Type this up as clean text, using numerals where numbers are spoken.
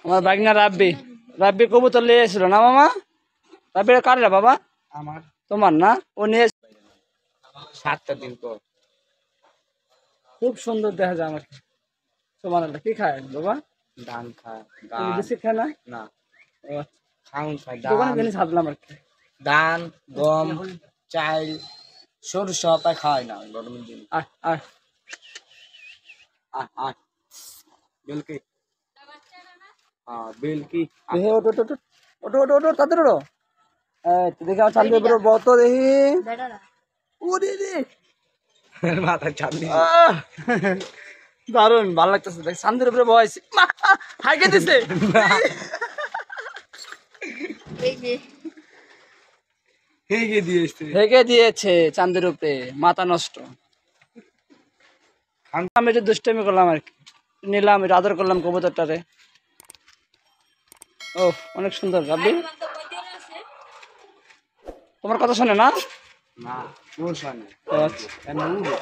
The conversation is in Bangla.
আমার বাগনা রাব্বি রাব্বি কবুতর নিয়ে এসেছিল না মামা? রাব্বি কার রে বাবা? আমার তোমার না? ও নিয়ে 7টা দিন পর খুব সুন্দর দেখা যায় আমাকে। তোমার কি খায় বাবা? ধান খায়। তুমি ধান বেশি খায় না? না, ও আচ্ছা। খাউন খায়। দোকানে ধান, জিনিস হাতলাম আর কি। ধান, গম, চাল, সরষে পায় খাওয়াই না গরমের দিন। আয় আয় আহ বেলকি, বেলকি। দেখে ওটো ওটো ওটো ওটো ওটো ওটো তাদের ওটো। দেখে আমার চান্দু পুরো বত দেখি। ওরে রে মাথা চাপ দিছি। আহ! দারুণ ভালো লাগতেছে দেখ চান্দের উপরে বয়স হাইকে দিছে। হেগে দিয়েছে। হেগে দিয়েছে চান্দের উপরে, মাথা নষ্ট। আমি একটু দুষ্টামি করলাম আর কি, নিলাম এটা আদর করলাম কবুতরটারে। ও অনেক সুন্দর রাব্বি। তোমার কথা শোনে না? না, ওর শোনে। ও আচ্ছা। কেন উড়ে?